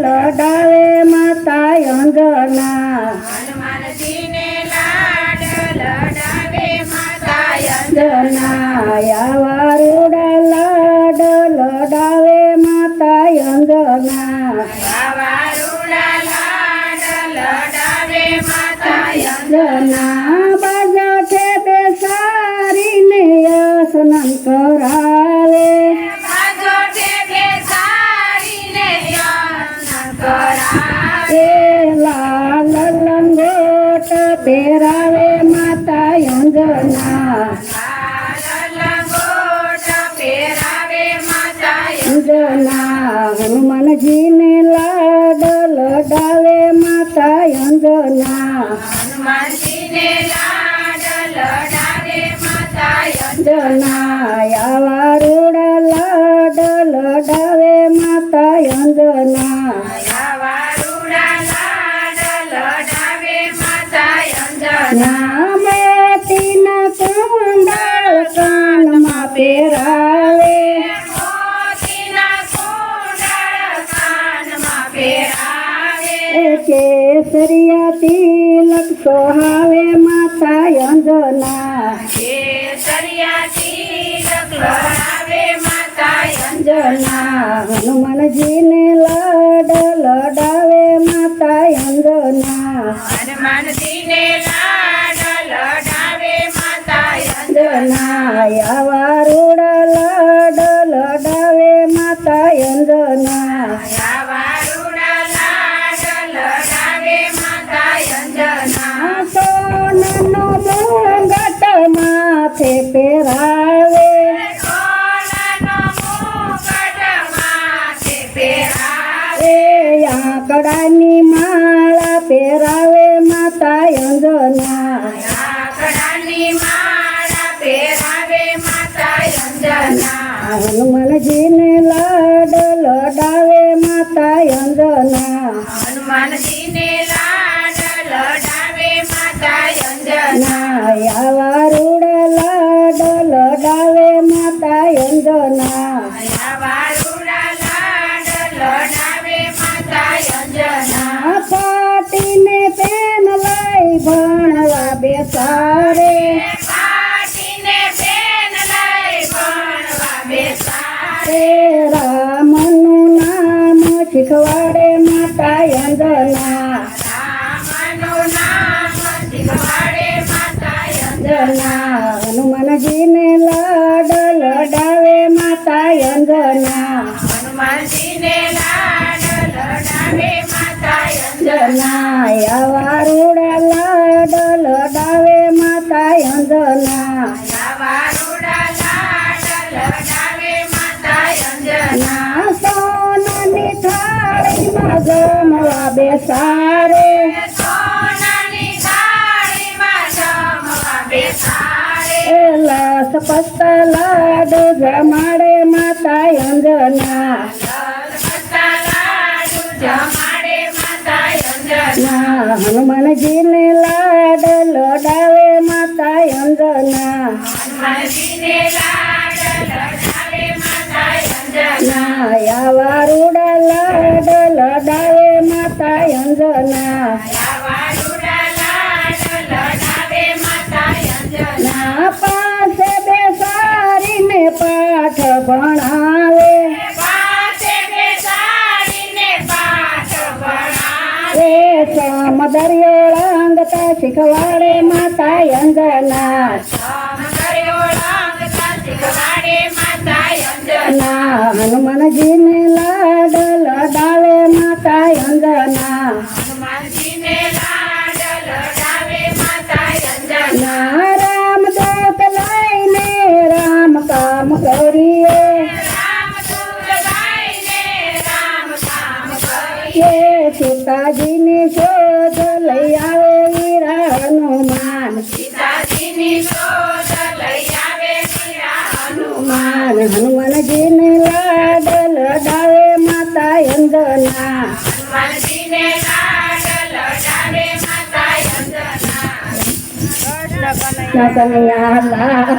લડાવે માતા અંજના હનુમાનજીને લાડ લડાવે માતા અંજના આવા રૂડા લાડ લડાવે માતા અંજના આવા રૂડા લાડ લડાવે માતા અંજના બાજા છે બેસારીને સ્નાન કરાવે બાજો ઠેઠે સારીને યજ્ઞ કરાવે લાલ લંગોટ પહેરાવે માતા અંજના લાલ લંગોટ પહેરાવે માતા અંજના હનુમાનજીને લાડ લડાવે માતા અંજના હનુમાનજીને લાડ લડાવે માતા અંજના આવા રૂડા લાડ લડાવે માતા અંજના આવા રૂડા લાડ લડાવે માતા અંજના મોતીના કુંડળ કાનમાં પહેરાવે મોતીના કુંડળ કાનમાં પહેરાવે કેસરિયા તિલક સોહાવે માતા અંજના કેસરિયા તિલક લડાવે માતા અંજના હનુમાનજીને લાડ લડાવે માતા અંજના હનુમાનજીને લાડ લડાવે માતા અંજના આવા રૂડા લાડ લડાવે માતા અંજના આવા રૂડા લાડ લડાવે માતા અંજના સોનાનો મુંગટ માથે પહેરાવે સોનાનો મુકટ માથે પહેરાવે આંકડાની માળા પહેરાવે માતા અંજના આંકડાની માળા પહેરાવે માતા અંજના હનુમાનજીને લાડ લડાવે માતા અંજના હનુમાનજીને લાડ લડાવે માતા અંજના આવા રૂડા લાડ લડાવે માતા અંજના આવા રૂડા લાડ લડાવે માતા અંજના પાટીને પેન લઈ ભણવા બેસાડે પાટીને પેન લઈ ભણવા બેસાડે રામનું નામ શીખવાડે માતા અંજના રામનું નામ શીખવાડે માતા અંજના હનુમાનજીને લાડ લડાવે માતા અંજના હનુમાનજીને લાડ લડાવે માતા અંજના આવા રૂડા લાડ લડાવે માતા અંજના આવા રૂડા લાડ લડાવે માતા અંજના સોનાની થાળીમાં જમવા બેસાડે સોનાની થાળીમાં જમવા બેસાડે લસ પસ્તા લાડ જમાડે માતા અંજના લસપતા લાડુ જમાડે માતા અંજના હનુમાનજીને લાડ લડાવે માતા અંજના હનુમાનજીને લાડ લડાવે માતા અંજના આવા રૂડા લાડ લડાવે માતા અંજના આવા રૂડા લાડ લડાવે માતા અંજના પાસે બેસાડીને પાઠ ભણાવે પાસે બેસાડીને પાઠ ભણાવે સમદરિયો લાંગતા શીખવાડે માતા અંજના કર્યો લાંગતા શીખવાડે માતા અંજના હનુમાનજીને લાડ લડાવે માતા અંજના હનુમાનજીને લાડ લડાવે માતા અંજના રામદૂત લઈને રામ કામ કરીએ રામદૂત લઈને રામ કામ કરીએ સીતાજીની શોધ લઈ આવે વીરા હનુમાન સીતાજીની શોધ લઈ આવે વીરા હનુમાન હનુમાનજીને લાડ લડાવે માતા અંજના હનુમાનજીને લાડ લડાવે માતા અંજના કનૈયા લાલ